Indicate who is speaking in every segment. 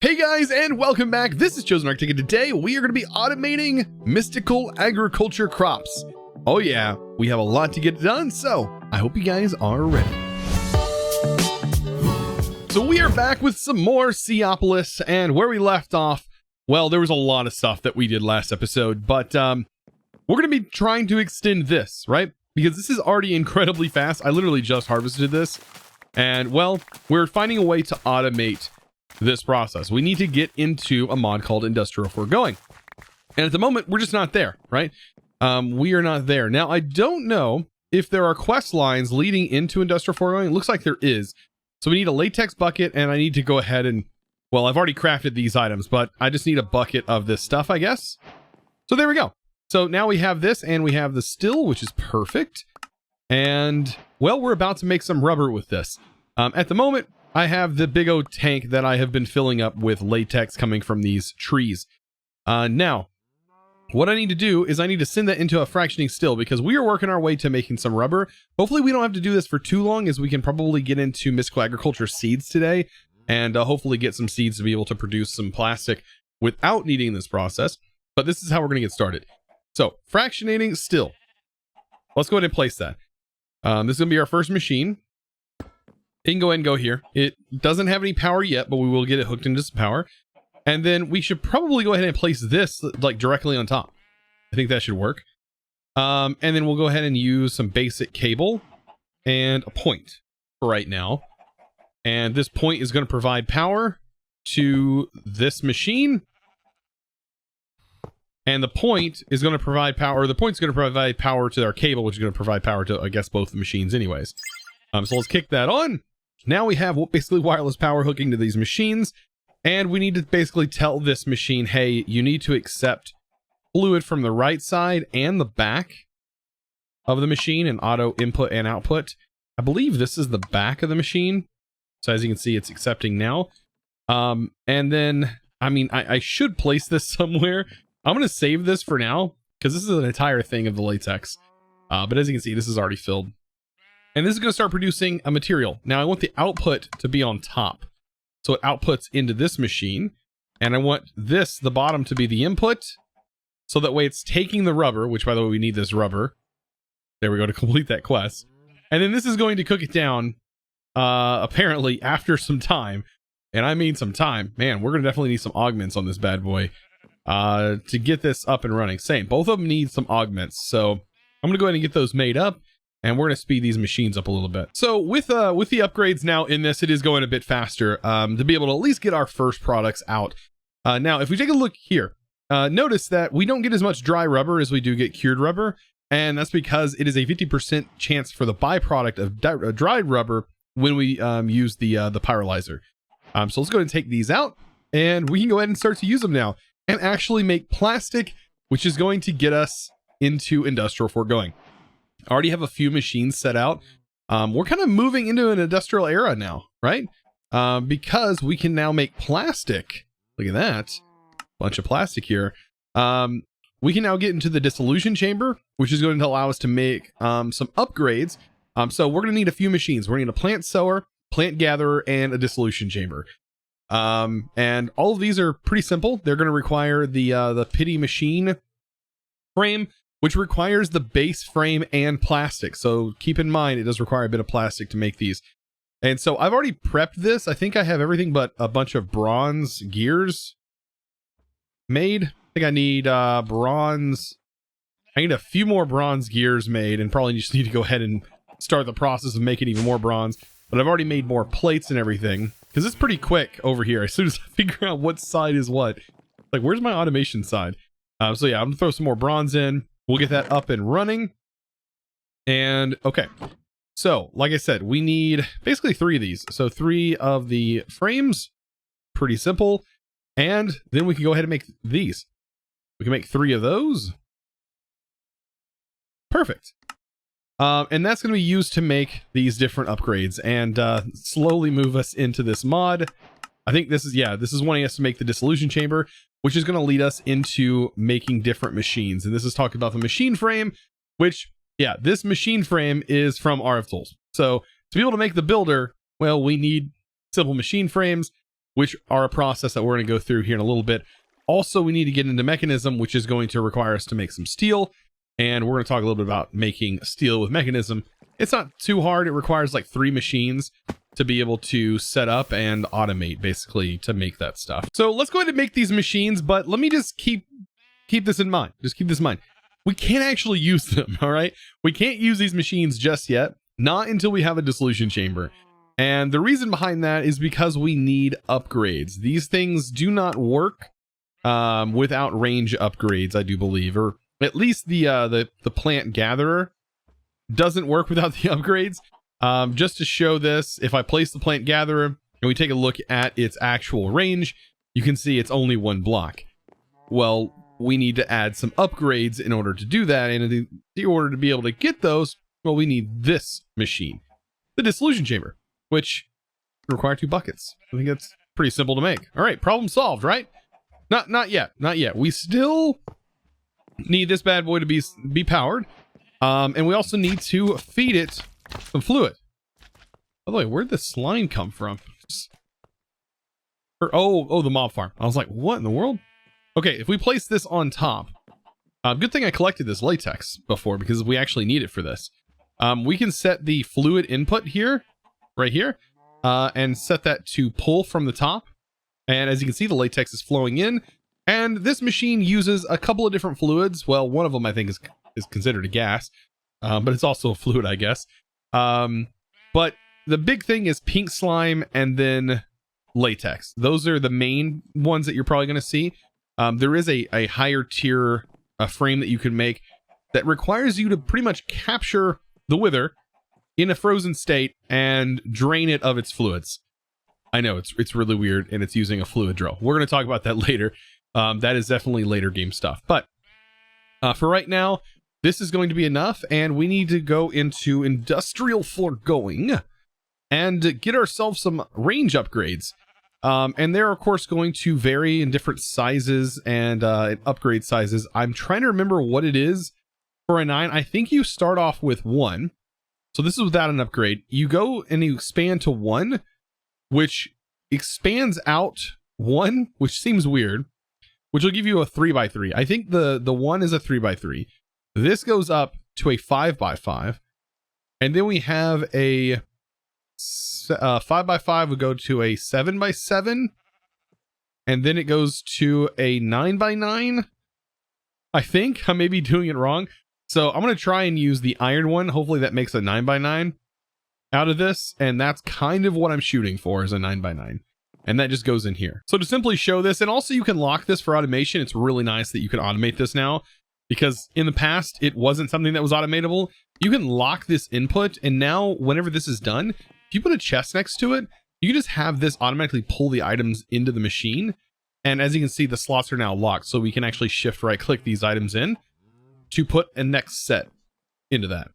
Speaker 1: Hey guys, and welcome back. This is ChosenArchitect, and today we are going to be automating mystical agriculture crops. Oh yeah, we have a lot to get done, so I hope you guys are ready. So we are back with some more Seaopolis, and where we left off, well, there was a lot of stuff that we did last episode, but we're going to be trying to extend this, right? Because this is already incredibly fast. I literally just harvested this, and well, we're finding a way to automate this process. We need to get into a mod called Industrial Foregoing, and at the moment we're just not there, right? We are not there. Now I don't know if there are quest lines leading into Industrial Foregoing. It looks like there is, so we need a latex bucket, and I need to go ahead and, well, I've already crafted these items, but I just need a bucket of this stuff, I guess. So there we go. So now we have this, and we have the still, which is perfect, and well, we're about to make some rubber with this. At the moment I have the big old tank that I have been filling up with latex coming from these trees. Now, what I need to do is I need to send that into a fractioning still, because we are working our way to making some rubber. Hopefully we don't have to do this for too long, as we can probably get into mystical agriculture seeds today, and hopefully get some seeds to be able to produce some plastic without needing this process. But this is how we're going to get started. So, fractionating still. Let's go ahead and place that. This is going to be our first machine. It can go ahead and go here. It doesn't have any power yet, but we will get it hooked into some power. And then we should probably go ahead and place this like directly on top. I think that should work. And then we'll go ahead and use some basic cable and a point for right now. And this point is going to provide power to this machine. And the point is going to provide power, or the point's going to provide power to our cable, which is going to provide power to, I guess, both the machines anyways. So let's kick that on. Now we have basically wireless power hooking to these machines, and we need to basically tell this machine, hey, you need to accept fluid from the right side and the back of the machine, and auto input and output. I believe this is the back of the machine. So as you can see, it's accepting now. And then, I mean, I should place this somewhere. I'm going to save this for now, because this is an entire thing of the latex. But as you can see, this is already filled. And this is going to start producing a material. Now I want the output to be on top, so it outputs into this machine. And I want this, the bottom, to be the input, so that way it's taking the rubber, which, by the way, we need this rubber. There we go, to complete that quest. And then this is going to cook it down, apparently after some time. And I mean some time. Man, we're going to definitely need some augments on this bad boy to get this up and running. Same, both of them need some augments. So I'm going to go ahead and get those made up, and we're going to speed these machines up a little bit. So with the upgrades now in this, it is going a bit faster to be able to at least get our first products out. Now, if we take a look here, notice that we don't get as much dry rubber as we do get cured rubber. And that's because it is a 50% chance for the byproduct of dried rubber when we use the pyrolyzer. So let's go ahead and take these out, and we can go ahead and start to use them now and actually make plastic, which is going to get us into Industrial Foregoing. I already have a few machines set out. We're kind of moving into an industrial era now, right? Because we can now make plastic. Look at that. Bunch of plastic here. We can now get into the dissolution chamber, which is going to allow us to make some upgrades. So we're going to need a few machines. We're going to need a plant sower, plant gatherer, and a dissolution chamber. And all of these are pretty simple. They're going to require the pity machine frame, which requires the base frame and plastic. So keep in mind, it does require a bit of plastic to make these. And so I've already prepped this. I think I have everything but a bunch of bronze gears made. I think I need bronze. I need a few more bronze gears made, and probably just need to go ahead and start the process of making even more bronze. But I've already made more plates and everything, because it's pretty quick over here. As soon as I figure out what side is what, like, where's my automation side? So yeah, I'm gonna throw some more bronze in. We'll get that up and running. And okay, so like I said, we need basically 3 of these. So 3 of the frames, pretty simple. And then we can go ahead and make these. We can make 3 of those. Perfect. And that's going to be used to make these different upgrades and slowly move us into this mod. I think this is, yeah, this is wanting us to make the dissolution chamber, which is going to lead us into making different machines. And this is talking about the machine frame, which, yeah, this machine frame is from RF Tools. So to be able to make the builder, well, we need simple machine frames. which are a process that we're going to go through here in a little bit. Also, we need to get into mechanism, which is going to require us to make some steel. And we're going to talk a little bit about making steel with mechanism. It's not too hard. It requires like 3 machines to be able to set up and automate, basically, to make that stuff. So let's go ahead and make these machines, but let me just keep this in mind. Just keep this in mind. We can't actually use them, all right? We can't use these machines just yet, not until we have a dissolution chamber. And the reason behind that is because we need upgrades. These things do not work without range upgrades, I do believe, or at least the plant gatherer doesn't work without the upgrades. Just to show this, if I place the plant gatherer and we take a look at its actual range, you can see it's only 1 block. Well, we need to add some upgrades in order to do that, and in order to be able to get those, well, we need this machine, the dissolution chamber, which require 2 buckets. I think that's pretty simple to make. All right, problem solved, right? Not yet. We still need this bad boy to be powered, and we also need to feed it some fluid. By the way, where'd the slime come from? Oh, the mob farm. I was like, what in the world? Okay, if we place this on top, good thing I collected this latex before, because we actually need it for this. We can set the fluid input here, right here, and set that to pull from the top. And as you can see, the latex is flowing in, and this machine uses a couple of different fluids. Well, one of them I think is considered a gas, but it's also a fluid, I guess. But the big thing is pink slime and then latex. Those are the main ones that you're probably going to see. There is a higher tier frame that you can make that requires you to pretty much capture the wither in a frozen state and drain it of its fluids. I know it's really weird, and it's using a fluid drill. We're going to talk about that later. That is definitely later game stuff. But for right now, this is going to be enough, and we need to go into industrial foregoing and get ourselves some range upgrades. And they're, of course, going to vary in different sizes and upgrade sizes. I'm trying to remember what it is for a 9. I think you start off with 1. So this is without an upgrade. You go and you expand to 1, which expands out 1, which seems weird, which will give you a 3x3. I think the 1 is a 3x3. This goes up to a 5x5. And then we have a 5x5 would go to a 7x7, and then it goes to a 9x9. I think I may be doing it wrong, so I'm going to try and use the iron one. Hopefully that makes a 9x9 out of this, and that's kind of what I'm shooting for, is a 9x9, and that just goes in here. So to simply show this, and also you can lock this for automation. It's really nice that you can automate this now, because in the past it wasn't something that was automatable. You can lock this input, and now whenever this is done, if you put a chest next to it, you can just have this automatically pull the items into the machine. And as you can see, the slots are now locked, so we can actually shift right click these items in to put a next set into that.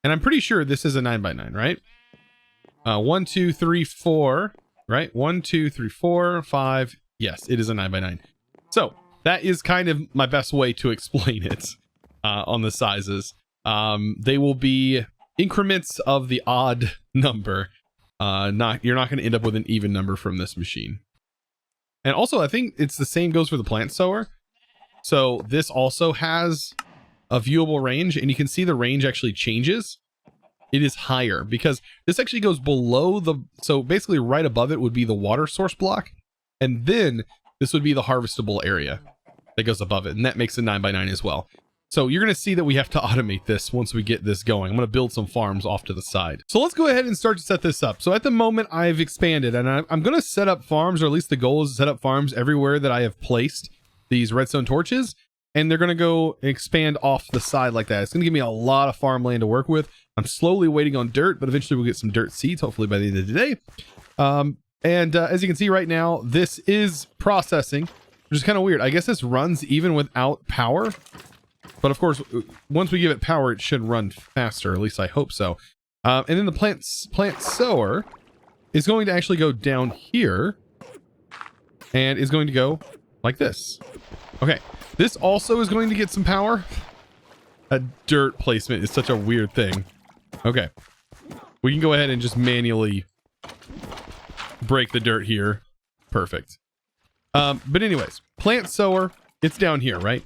Speaker 1: And I'm pretty sure this is a 9x9, right? 1, 2, 3, 4, right? 1, 2, 3, 4, 5. Yes, it is a 9x9. So that is kind of my best way to explain it on the sizes. They will be increments of the odd number. You're not going to end up with an even number from this machine. And also, I think it's the same goes for the plant sower. So this also has a viewable range, and you can see the range actually changes. It is higher because this actually goes below so basically right above it would be the water source block, and then this would be the harvestable area that goes above it, and that makes a 9x9 as well. So you're going to see that we have to automate this once we get this going. I'm going to build some farms off to the side. So let's go ahead and start to set this up. So at the moment I've expanded, and I'm going to set up farms, or at least the goal is to set up farms everywhere that I have placed these redstone torches, and they're going to go expand off the side like that. It's going to give me a lot of farmland to work with. I'm slowly waiting on dirt, but eventually we'll get some dirt seeds, hopefully by the end of the day. As you can see right now, this is processing, which is kind of weird. I guess this runs even without power. But of course, once we give it power, it should run faster. At least I hope so. And then the plant sower is going to actually go down here and is going to go like this. Okay, this also is going to get some power. A dirt placement is such a weird thing. Okay, we can go ahead and just manually break the dirt here Perfect. But anyways, plant sower, it's down here, right?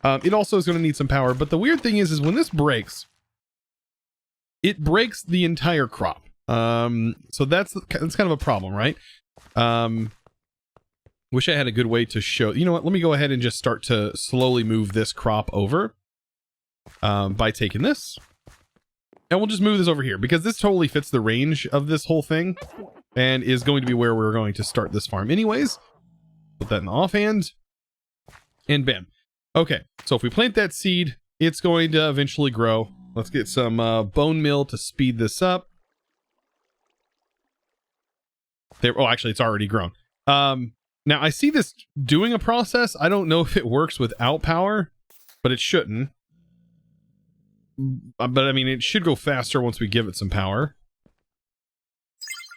Speaker 1: It also is going to need some power, but the weird thing is when this breaks, it breaks the entire crop. So that's kind of a problem, right? Wish I had a good way to show. You know what? Let me go ahead and just start to slowly move this crop over by taking this. And we'll just move this over here because this totally fits the range of this whole thing and is going to be where we're going to start this farm anyways. Put that in the offhand and bam. Okay, so if we plant that seed, it's going to eventually grow. Let's get some bone meal to speed this up. There. Oh, actually, it's already grown. Now, I see this doing a process. I don't know if it works without power, but it shouldn't. But, I mean, it should go faster once we give it some power.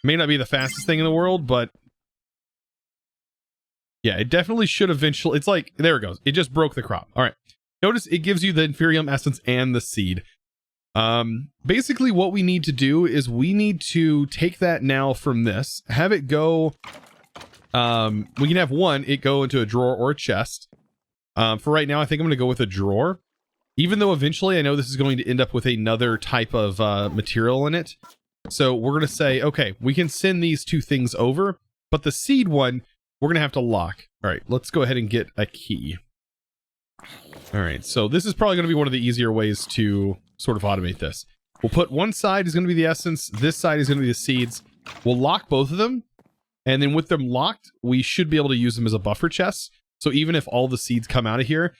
Speaker 1: May not be the fastest thing in the world, but... yeah, it definitely should eventually... it's like... there it goes. It just broke the crop. All right. Notice it gives you the Inferium Essence and the seed. Basically, what we need to do is we need to take that now from this. Have it go... we can have it go into a drawer or a chest. For right now, I think I'm going to go with a drawer. Even though eventually I know this is going to end up with another type of material in it. So we're going to say, okay, we can send these two things over, but the seed one, we're going to have to lock. All right, let's go ahead and get a key. All right, so this is probably going to be one of the easier ways to sort of automate this. We'll put one side is going to be the essence. This side is going to be the seeds. We'll lock both of them. And then with them locked, we should be able to use them as a buffer chest. So even if all the seeds come out of here,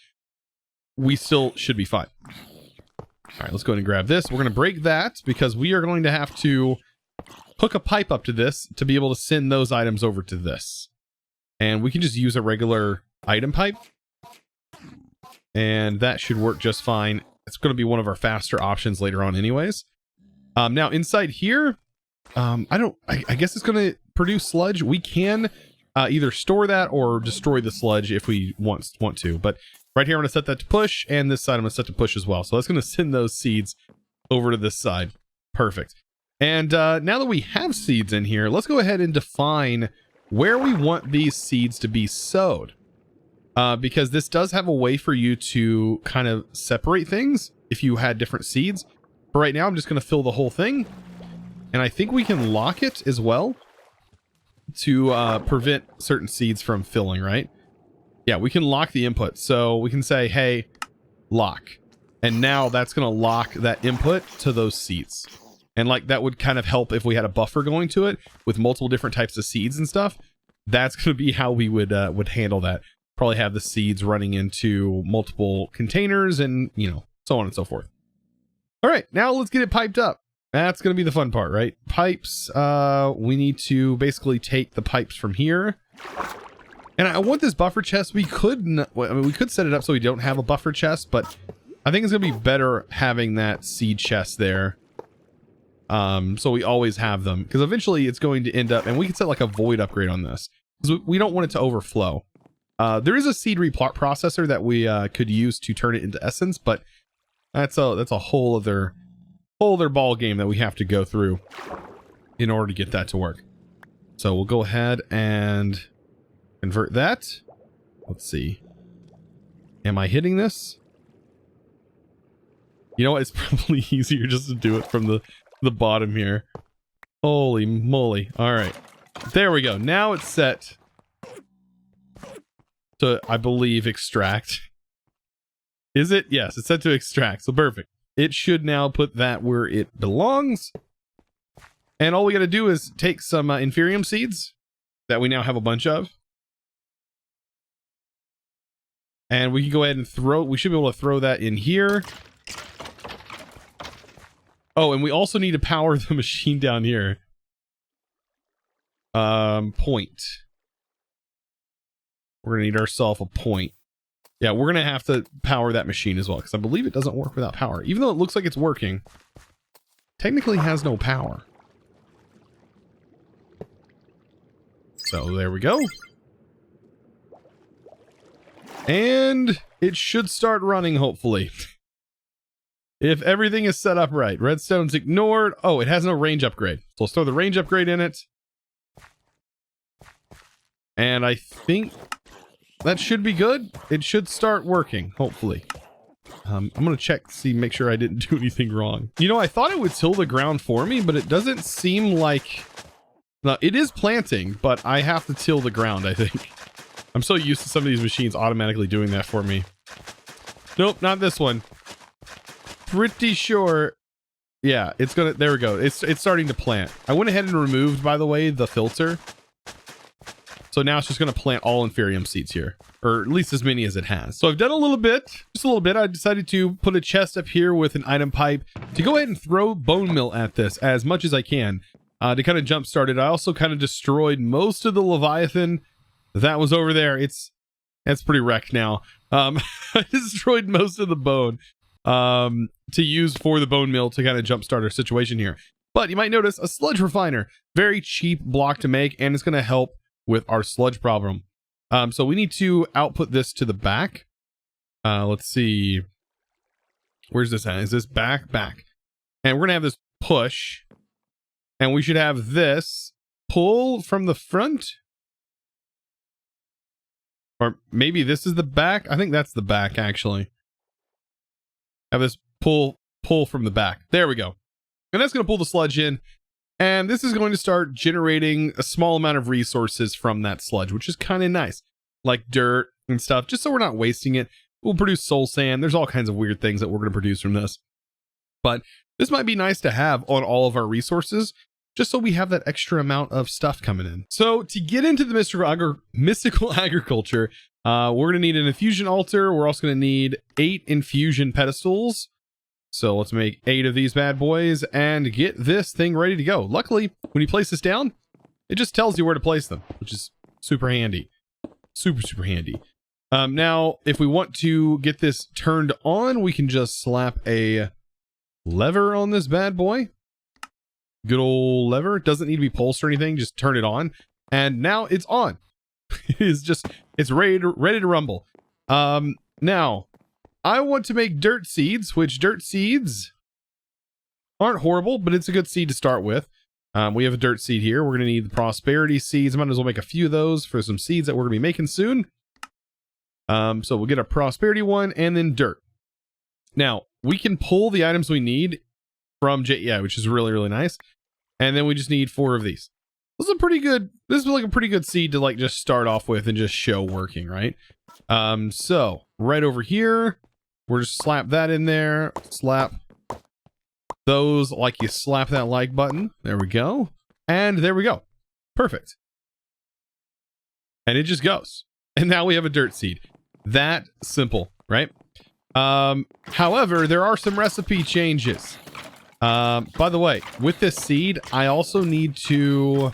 Speaker 1: we still should be fine. All right, let's go ahead and grab this. We're going to break that because we are going to have to hook a pipe up to this to be able to send those items over to this. And we can just use a regular item pipe. And that should work just fine. It's going to be one of our faster options later on anyways. Now inside here, I guess it's going to produce sludge. We can either store that or destroy the sludge if we want to. But right here, I'm going to set that to push, and this side I'm going to set to push as well. So that's going to send those seeds over to this side. Perfect. And now that we have seeds in here, let's go ahead and define where we want these seeds to be sowed. Because this does have a way for you to kind of separate things if you had different seeds. For right now, I'm just going to fill the whole thing. And I think we can lock it as well to prevent certain seeds from filling, right? Yeah, we can lock the input. So we can say, hey, lock. And now that's going to lock that input to those seeds. And like that would kind of help if we had a buffer going to it with multiple different types of seeds and stuff. That's going to be how we would handle that. Probably have the seeds running into multiple containers and, you know, so on and so forth. All right, now let's get it piped up. That's going to be the fun part, right? Pipes, we need to basically take the pipes from here. And I want this buffer chest. We could set it up so we don't have a buffer chest, but I think it's going to be better having that seed chest there. So we always have them, because eventually it's going to end up, and we can set like a void upgrade on this, because we don't want it to overflow. There is a seed reprocessor that we could use to turn it into essence, but that's a whole other ball game that we have to go through in order to get that to work. So we'll go ahead and convert that. Let's see. Am I hitting this? You know what? It's probably easier just to do it from the bottom here. Holy moly. All right. There we go. Now it's set to, I believe, extract. Is it? Yes, it's set to extract. So perfect. It should now put that where it belongs. And all we got to do is take some Inferium seeds that we now have a bunch of. And we can go ahead and we should be able to throw that in here. Oh, and we also need to power the machine down here. Point. We're going to need ourselves a point. Yeah, we're going to have to power that machine as well, because I believe it doesn't work without power. Even though it looks like it's working, technically has no power. So there we go. And it should start running, hopefully. If everything is set up right. Redstone's ignored. Oh, it has no range upgrade. So let's throw the range upgrade in it. And I think that should be good. It should start working, hopefully. I'm going to check to see, make sure I didn't do anything wrong. You know, I thought it would till the ground for me, but it doesn't seem like... No, it is planting, but I have to till the ground, I think. I'm so used to some of these machines automatically doing that for me. Nope, not this one. Pretty sure... Yeah, it's gonna... There we go. It's starting to plant. I went ahead and removed, by the way, the filter. So now it's just going to plant all Inferium seeds here. Or at least as many as it has. So I've done a little bit. Just a little bit. I decided to put a chest up here with an item pipe to go ahead and throw bone meal at this as much as I can. To kind of jumpstart it. I also kind of destroyed most of the Leviathan that was over there. It's pretty wrecked now. I destroyed most of the bone to use for the bone meal to kind of jumpstart our situation here. But you might notice a sludge refiner. Very cheap block to make, and it's going to help with our sludge problem. So we need to output this to the back. Let's see. Where's this at? Is this back? Back. And we're going to have this push. And we should have this pull from the front. Or maybe this is the back. I think that's the back, actually. Have this pull from the back. There we go. And that's going to pull the sludge in. And this is going to start generating a small amount of resources from that sludge, which is kind of nice. Like dirt and stuff, just so we're not wasting it. We'll produce soul sand. There's all kinds of weird things that we're going to produce from this. But this might be nice to have on all of our resources, just so we have that extra amount of stuff coming in. So to get into the mystical agriculture, we're going to need an infusion altar. We're also going to need 8 infusion pedestals. So let's make 8 of these bad boys and get this thing ready to go. Luckily, when you place this down, it just tells you where to place them, which is super handy. Super handy. Now, if we want to get this turned on, we can just slap a lever on this bad boy. Good old lever. It doesn't need to be pulsed or anything. Just turn it on. And now it's on. It's ready to rumble. Now, I want to make dirt seeds, which dirt seeds aren't horrible, but it's a good seed to start with. We have a dirt seed here. We're going to need the prosperity seeds. I might as well make a few of those for some seeds that we're going to be making soon. So we'll get a prosperity one and then dirt. Now, we can pull the items we need from JEI, which is really nice. And then we just need 4 of these. This is like a pretty good seed to like just start off with and just show working, right? So right over here, we're just slap that in there, slap those like you slap that like button. There we go. And there we go. Perfect. And it just goes. And now we have a dirt seed. That simple, right? However, there are some recipe changes. By the way, with this seed, I also need to...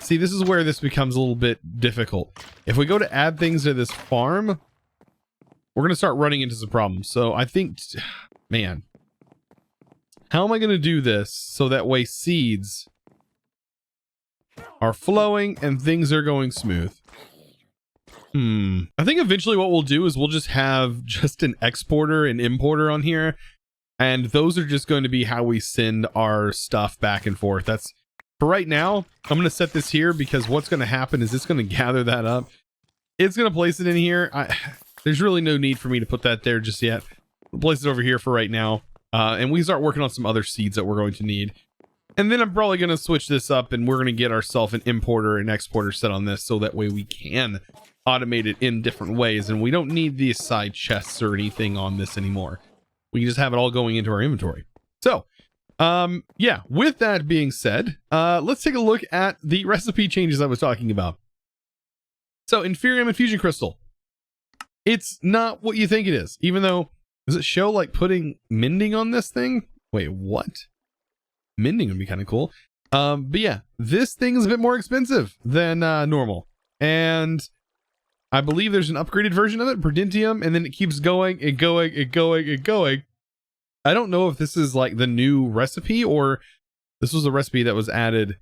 Speaker 1: see, this is where this becomes a little bit difficult. If we go to add things to this farm, we're going to start running into some problems. So I think, man, how am I going to do this so that way seeds are flowing and things are going smooth? I think eventually what we'll do is we'll just have just an exporter and importer on here. And those are just going to be how we send our stuff back and forth. That's for right now. I'm going to set this here because what's going to happen is it's going to gather that up. It's going to place it in here. There's really no need for me to put that there just yet. We'll place it over here for right now. And we start working on some other seeds that we're going to need. And then I'm probably going to switch this up and we're going to get ourselves an importer and exporter set on this so that way we can automate it in different ways. And we don't need these side chests or anything on this anymore. We can just have it all going into our inventory. So, yeah, with that being said, let's take a look at the recipe changes I was talking about. So, Inferium Infusion Crystal. It's not what you think it is, even though, does it show like putting mending on this thing? Wait, what? Mending would be kind of cool. But yeah, this thing is a bit more expensive than normal. And I believe there's an upgraded version of it, Prudentium, and then it keeps going and going and going and going. I don't know if this is like the new recipe or this was a recipe that was added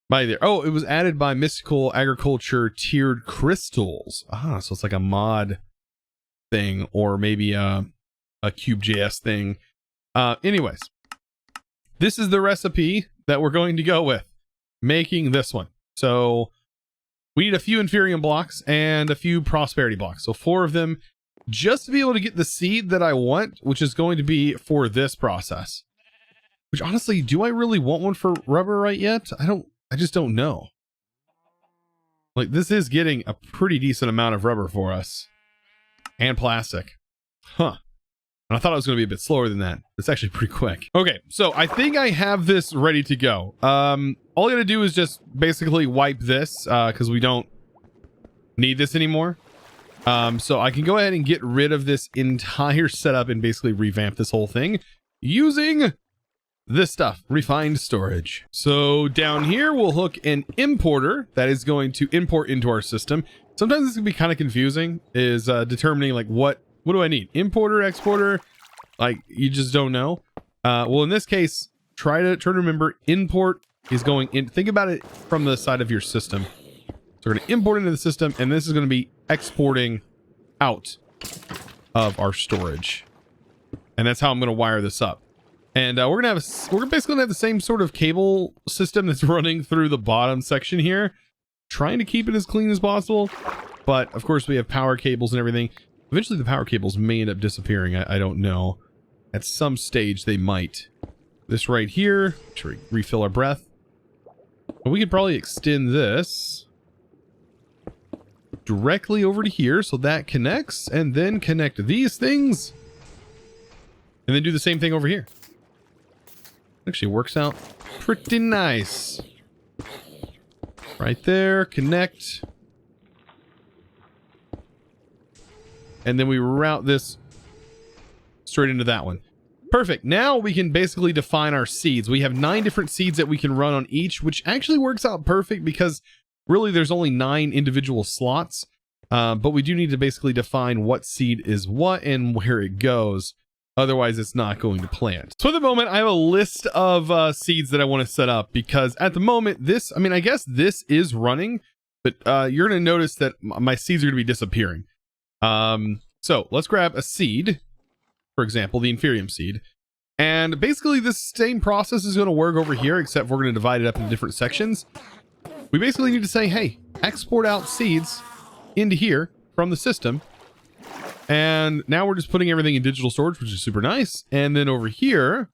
Speaker 1: by there. Oh, it was added by Mystical Agriculture Tiered Crystals. Ah, so it's like a mod thing or maybe a Cube.js thing. Anyways, this is the recipe that we're going to go with, making this one. So we need a few Inferium blocks and a few Prosperity blocks. So 4 of them just to be able to get the seed that I want, which is going to be for this process. Which honestly, do I really want one for rubber right yet? I just don't know. Like, this is getting a pretty decent amount of rubber for us. And plastic. Huh. And I thought it was going to be a bit slower than that. It's actually pretty quick. Okay, so I think I have this ready to go. All I gotta do is just basically wipe this, because we don't need this anymore. So I can go ahead and get rid of this entire setup and basically revamp this whole thing using this stuff, refined storage. So down here, we'll hook an importer that is going to import into our system. Sometimes this can be kind of confusing, is determining like what do I need? Importer, exporter, like you just don't know. Well, in this case, try to remember import is going in. Think about it from the side of your system. So we're going to import into the system, and this is going to be exporting out of our storage. And that's how I'm going to wire this up. And we're basically gonna have the same sort of cable system that's running through the bottom section here, trying to keep it as clean as possible. But of course we have power cables and everything. Eventually the power cables may end up disappearing. I don't know. At some stage they might. This right here, should we refill our breath? But we could probably extend this directly over to here so that connects, and then connect these things, and then do the same thing over here. Actually works out pretty nice. Right there, connect. And then we route this straight into that one. Perfect. Now we can basically define our seeds. We have 9 different seeds that we can run on each, which actually works out perfect because really there's only 9 individual slots. But we do need to basically define what seed is what and where it goes. Otherwise, it's not going to plant. So at the moment, I have a list of seeds that I want to set up because at the moment, I guess this is running, but you're going to notice that my seeds are going to be disappearing. So let's grab a seed, for example, the Inferium seed. And basically, this same process is going to work over here, except we're going to divide it up into different sections. We basically need to say, hey, export out seeds into here from the system. And now we're just putting everything in digital storage, which is super nice. And then over here,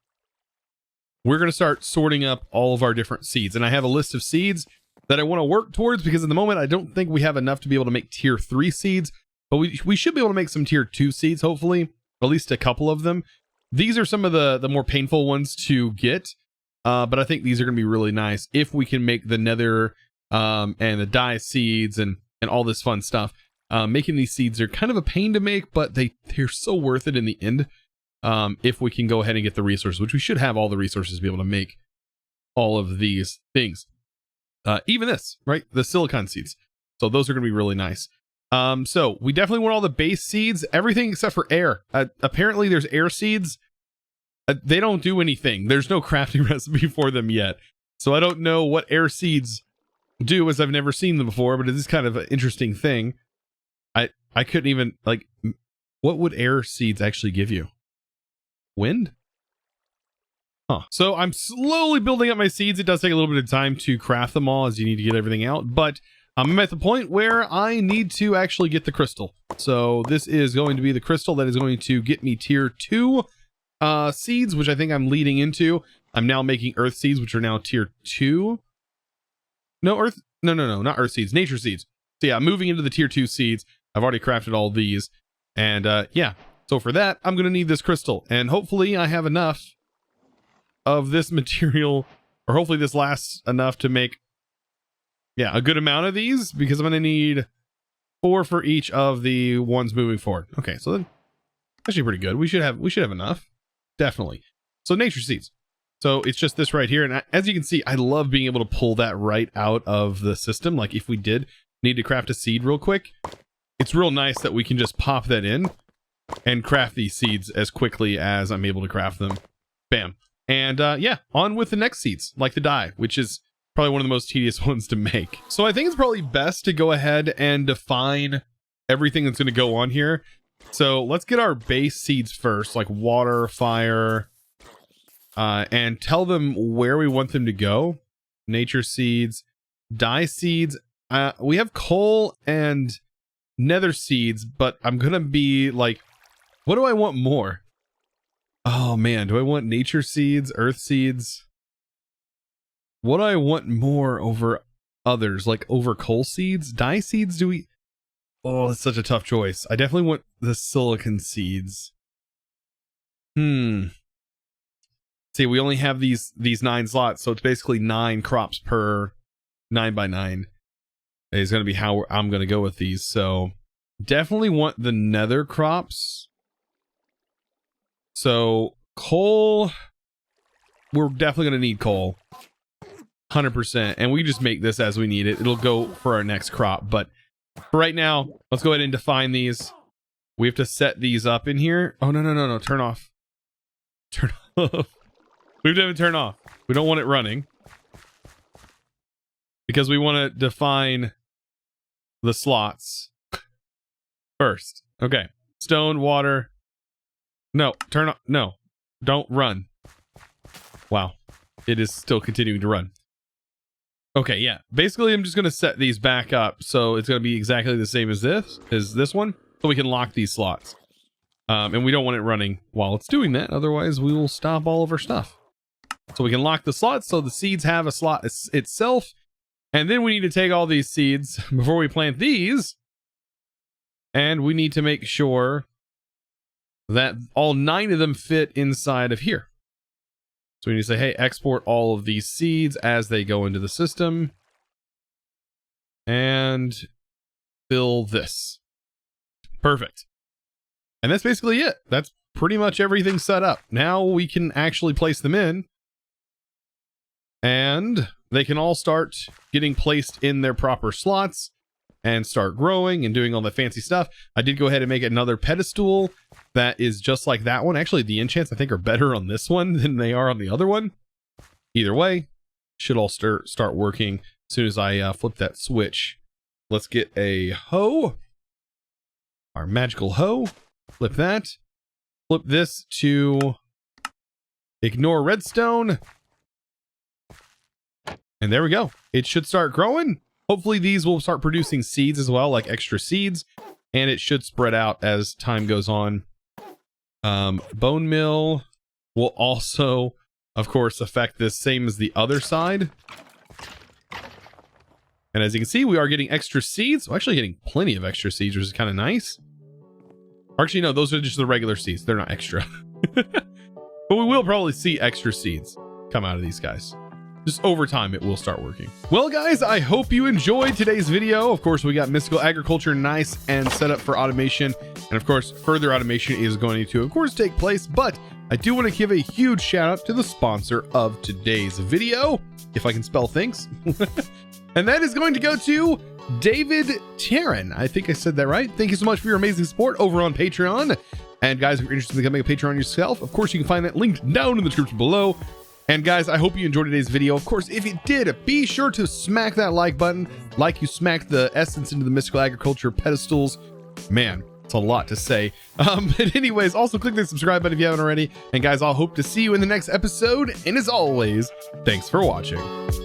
Speaker 1: we're going to start sorting up all of our different seeds. And I have a list of seeds that I want to work towards because at the moment, I don't think we have enough to be able to make tier 3 seeds. But we should be able to make some tier 2 seeds, hopefully, at least a couple of them. These are some of the more painful ones to get. But I think these are going to be really nice if we can make the nether and the dye seeds and all this fun stuff. Making these seeds are kind of a pain to make, but they're so worth it in the end. If we can go ahead and get the resources, which we should have all the resources to be able to make all of these things. Even this, right? The silicon seeds. So those are going to be really nice. So we definitely want all the base seeds, everything except for air. Apparently there's air seeds. They don't do anything. There's no crafting recipe for them yet. So I don't know what air seeds do, as I've never seen them before, but it is kind of an interesting thing. I couldn't even, like, what would air seeds actually give you? Wind? Huh. So I'm slowly building up my seeds. It does take a little bit of time to craft them all as you need to get everything out, but I'm at the point where I need to actually get the crystal. So this is going to be the crystal that is going to get me tier 2 seeds, which I think I'm leading into. I'm now making earth seeds, which are now tier 2. No, not earth seeds, nature seeds. So yeah, I'm moving into the tier 2 seeds. I've already crafted all these. And yeah, so for that, I'm going to need this crystal. And hopefully I have enough of this material, or hopefully this lasts enough to make, yeah, a good amount of these, because I'm going to need 4 for each of the ones moving forward. Okay, so then actually pretty good. We should have enough. Definitely. So nature seeds. So it's just this right here. And as you can see, I love being able to pull that right out of the system. Like if we did need to craft a seed real quick, it's real nice that we can just pop that in and craft these seeds as quickly as I'm able to craft them. Bam. And yeah, on with the next seeds, like the dye, which is probably one of the most tedious ones to make. So I think it's probably best to go ahead and define everything that's going to go on here. So let's get our base seeds first, like water, fire, and tell them where we want them to go. Nature seeds. dye seeds. We have coal and nether seeds, but I'm gonna be like, what do I want more? Oh man, do I want nature seeds, earth seeds? What do I want more over others, like over coal seeds? Dye seeds, do we? Oh, it's such a tough choice. I definitely want the silicon seeds. See, we only have these 9 slots, so it's basically 9 crops per 9x9. Is going to be how I'm going to go with these. So definitely want the nether crops. So coal, we're definitely going to need coal. 100%. And we just make this as we need it. It'll go for our next crop. But for right now, let's go ahead and define these. We have to set these up in here. Oh, no. Turn off. Turn off. We have to have it turn off. We don't want it running. Because we want to define the slots first. Okay. Stone, water. No, turn on. No, don't run. Wow. It is still continuing to run. Okay, yeah. Basically, I'm just going to set these back up. So it's going to be exactly the same as this one. So we can lock these slots. And we don't want it running while it's doing that. Otherwise, we will stop all of our stuff. So we can lock the slots so the seeds have a slot itself. And then we need to take all these seeds before we plant these. And we need to make sure that all 9 of them fit inside of here. So we need to say, hey, export all of these seeds as they go into the system. And fill this. Perfect. And that's basically it. That's pretty much everything set up. Now we can actually place them in. And they can all start getting placed in their proper slots and start growing and doing all the fancy stuff. I did go ahead and make another pedestal that is just like that one. Actually, the enchants I think are better on this one than they are on the other one. Either way, should all start working as soon as I flip that switch. Let's get a hoe. Our magical hoe. Flip that. Flip this to ignore redstone. And there we go. It should start growing. Hopefully these will start producing seeds as well, like extra seeds. And it should spread out as time goes on. Bone mill will also, of course, affect this same as the other side. And as you can see, we are getting extra seeds. We're actually getting plenty of extra seeds, which is kind of nice. Actually, no, those are just the regular seeds. They're not extra. But we will probably see extra seeds come out of these guys. Just over time, it will start working. Well, guys, I hope you enjoyed today's video. Of course, we got Mystical Agriculture nice and set up for automation. And of course, further automation is going to, of course, take place. But I do want to give a huge shout out to the sponsor of today's video, if I can spell things. And that is going to go to David Taryn. I think I said that right. Thank you so much for your amazing support over on Patreon. And guys, if you're interested in becoming a Patreon yourself, of course, you can find that linked down in the description below. And guys, I hope you enjoyed today's video. Of course, if you did, be sure to smack that like button, like you smacked the essence into the Mystical Agriculture pedestals. Man, it's a lot to say. But anyways, also click the subscribe button if you haven't already. And guys, I'll hope to see you in the next episode. And as always, thanks for watching.